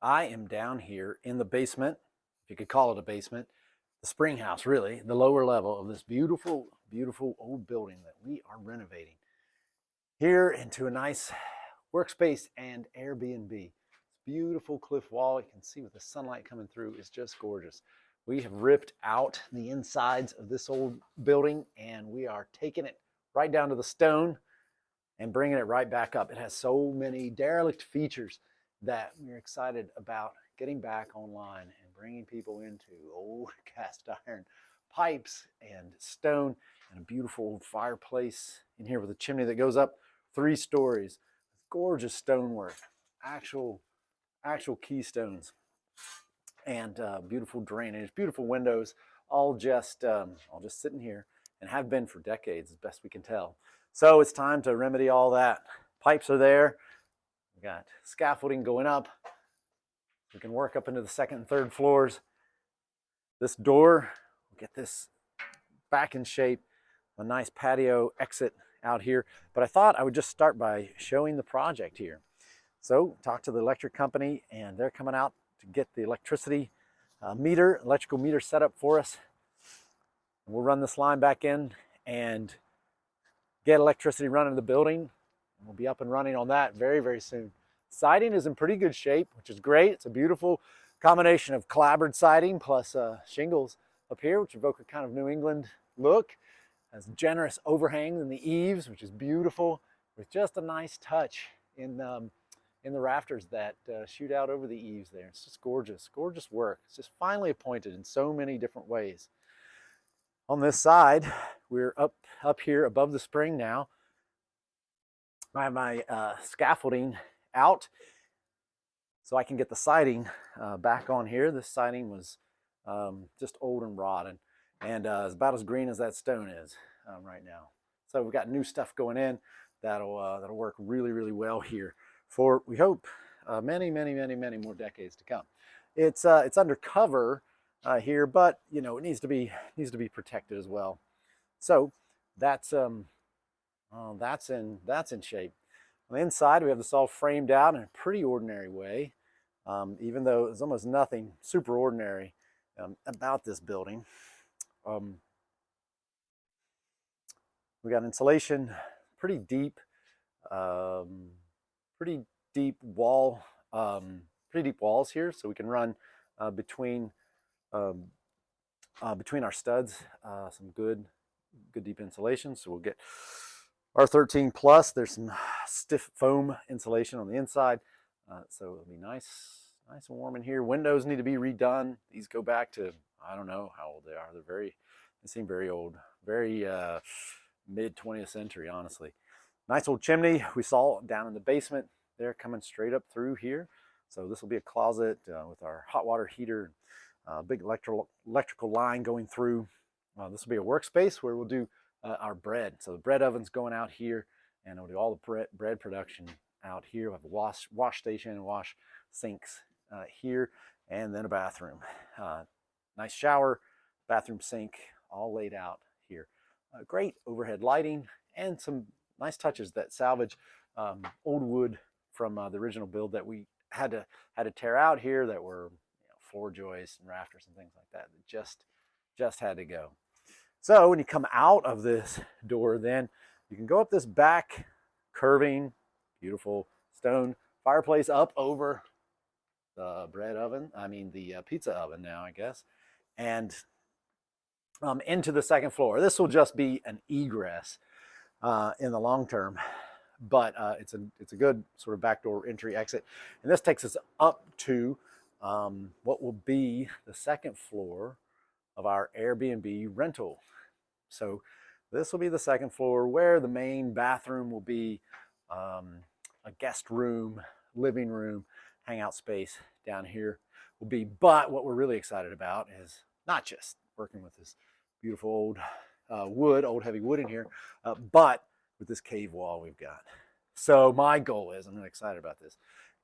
I am down here in the basement, if you could call it a basement, the spring house, really, the lower level of this beautiful, beautiful old building that we are renovating here into a nice workspace and Airbnb. This beautiful cliff wall, you can see with the sunlight coming through, is just gorgeous. We have ripped out the insides of this old building and we are taking it right down to the stone and bringing it right back up. It has so many derelict features that we're excited about getting back online and bringing people into old cast iron pipes and stone and a beautiful old fireplace in here with a chimney that goes up 3 stories. Gorgeous stonework, actual keystones, and beautiful drainage, beautiful windows, all just sitting here and have been for decades, as best we can tell. So it's time to remedy all that. Pipes are there. We got scaffolding going up. We can work up into the second and third floors. This door, we'll get this back in shape. A nice patio exit out here. But I thought I would just start by showing the project here. So talk to the electric company and they're coming out to get the electricity electrical meter set up for us. We'll run this line back in and get electricity running in the building. We'll be up and running on that very, very soon. Siding is in pretty good shape, which is great. It's a beautiful combination of clapboard siding plus shingles up here, which evoke a kind of New England look. Has generous overhangs in the eaves, which is beautiful, with just a nice touch in the rafters that shoot out over the eaves there. It's just gorgeous, gorgeous work. It's just finely appointed in so many different ways. On this side, we're up here above the spring now. I have my scaffolding out so I can get the siding back on here. This siding was just old and rotten and it's about as green as that stone is right now. So we've got new stuff going in that'll work really, really well here for, we hope, many, many, many, many more decades to come. It's undercover here, but you know it needs to be protected as well. So that's in shape. On the inside, we have this all framed out in a pretty ordinary way, even though there's almost nothing super ordinary about this building. We got insulation, pretty deep wall, pretty deep walls here, so we can run between our studs some good deep insulation. So we'll get R13 plus. There's some stiff foam insulation on the inside, so it'll be nice and warm in here. Windows need to be redone. These go back to, I don't know how old they are. They seem very old, very mid 20th century, honestly. Nice old chimney we saw down in the basement. They're coming straight up through here. So this will be a closet with our hot water heater, big electrical line going through. This will be a workspace where we'll do our bread. So the bread oven's going out here, and we'll do all the bread production out here. We'll have a wash station and wash sinks here, and then a bathroom. Nice shower, bathroom sink, all laid out here. Great overhead lighting and some nice touches that salvage old wood from the original build that we had to tear out here, that were floor joists and rafters and things like that just had to go. So when you come out of this door, then you can go up this back curving, beautiful stone fireplace up over the the pizza oven now, I guess, and into the second floor. This will just be an egress in the long term, but it's a good sort of backdoor entry exit. And this takes us up to what will be the second floor of our Airbnb rental. So this will be the second floor where the main bathroom will be, a guest room, living room, hangout space down here will be. But what we're really excited about is not just working with this beautiful old heavy wood in here, but with this cave wall we've got. So my goal is, I'm really excited about this,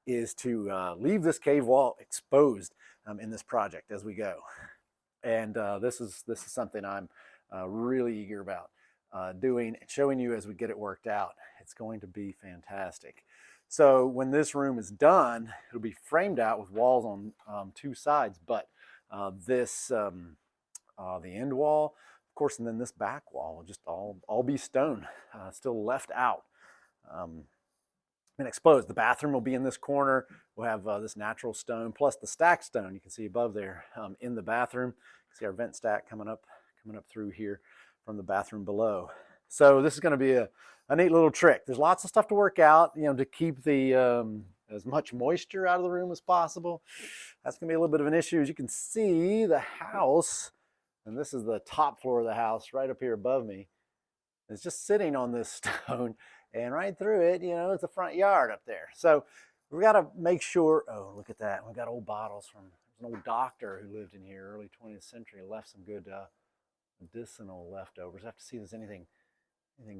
is to leave this cave wall exposed in this project as we go. And this is something I'm really eager about doing and showing you as we get it worked out. It's going to be fantastic. So when this room is done, it'll be framed out with walls on 2 sides, but the end wall, of course, and then this back wall will just all be stone, still left out and exposed. The bathroom will be in this corner. We'll have this natural stone plus the stacked stone you can see above there in the bathroom. See our vent stack coming up through here from the bathroom below. So this is going to be a neat little trick. There's lots of stuff to work out, to keep the as much moisture out of the room as possible. That's going to be a little bit of an issue. As you can see, the house, and this is the top floor of the house right up here above me, is just sitting on this stone, and right through it, it's the front yard up there. So we've got to make sure, oh, look at that. We've got old bottles from an old doctor who lived in here early 20th century, left some good medicinal leftovers. I have to see if there's anything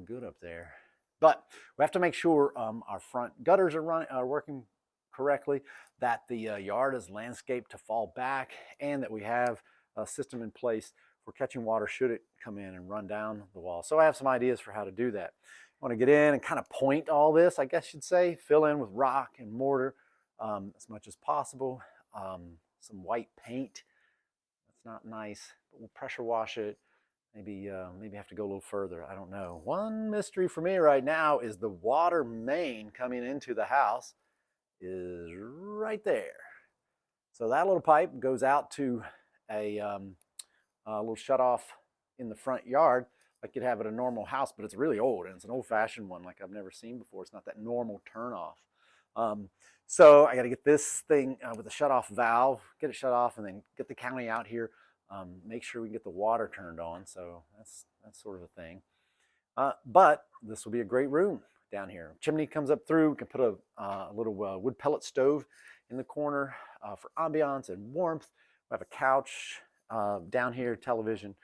good up there. But we have to make sure our front gutters are working correctly, that the yard is landscaped to fall back, and that we have a system in place for catching water should it come in and run down the wall. So I have some ideas for how to do that. I want to get in and kind of point all this, I guess you'd say, fill in with rock and mortar as much as possible. Some white paint. That's not nice, but we'll pressure wash it. Maybe have to go a little further. I don't know. One mystery for me right now is the water main coming into the house is right there. So that little pipe goes out to a little shutoff in the front yard, like you'd have at a normal house, but it's really old, and it's an old-fashioned one like I've never seen before. It's not that normal turn-off. So I got to get this thing with a shutoff valve, get it shut off, and then get the county out here. Make sure we can get the water turned on. So that's sort of a thing. But this will be a great room down here. Chimney comes up through. We can put a little wood pellet stove in the corner for ambiance and warmth. We have a couch down here, television,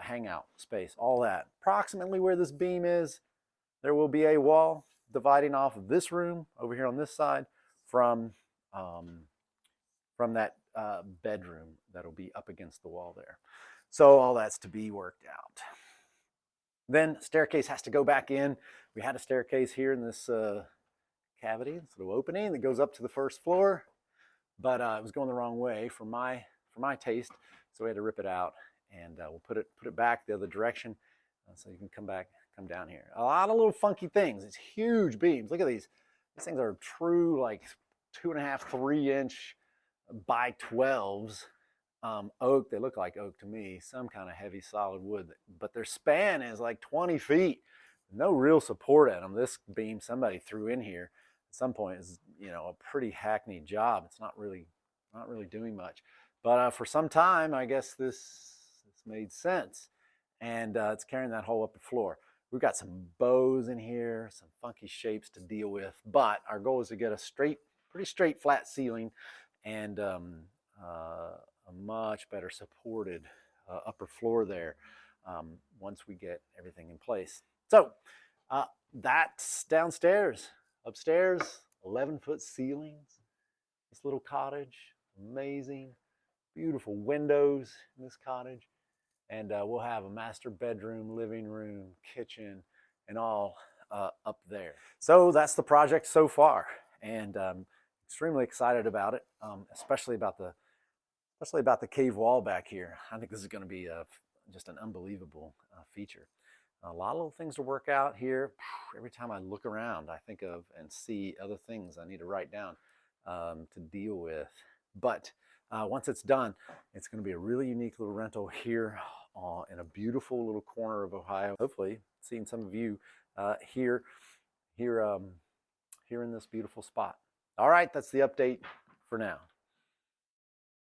hangout space, all that. Approximately where this beam is, there will be a wall dividing off of this room over here on this side from that bedroom that'll be up against the wall there. So all that's to be worked out. Then staircase has to go back in. We had a staircase here in this cavity, this little opening that goes up to the first floor, but it was going the wrong way for my taste, so we had to rip it out, and we'll put it back the other direction so you can come down here. A lot of little funky things. It's huge beams. Look at these. These things are true like 2.5, 3-inch by 12s oak. They look like oak to me, some kind of heavy solid wood, but their span is like 20 feet. No real support at them. This beam somebody threw in here at some point is a pretty hackneyed job. It's not really doing much, but for some time I guess this made sense, and it's carrying that hole up the floor. We've got some bows in here, some funky shapes to deal with, but our goal is to get a pretty straight flat ceiling and a much better supported upper floor there once we get everything in place. So that's downstairs. Upstairs, 11-foot ceilings. This little cottage, amazing, beautiful windows in this cottage. And we'll have a master bedroom, living room, kitchen, and all up there. So that's the project so far, and extremely excited about it, especially about the cave wall back here. I think this is going to be just an unbelievable feature. A lot of little things to work out here. Every time I look around, I think of and see other things I need to write down to deal with. But once it's done, it's going to be a really unique little rental here in a beautiful little corner of Ohio. Hopefully, seeing some of you here in this beautiful spot. All right, that's the update for now.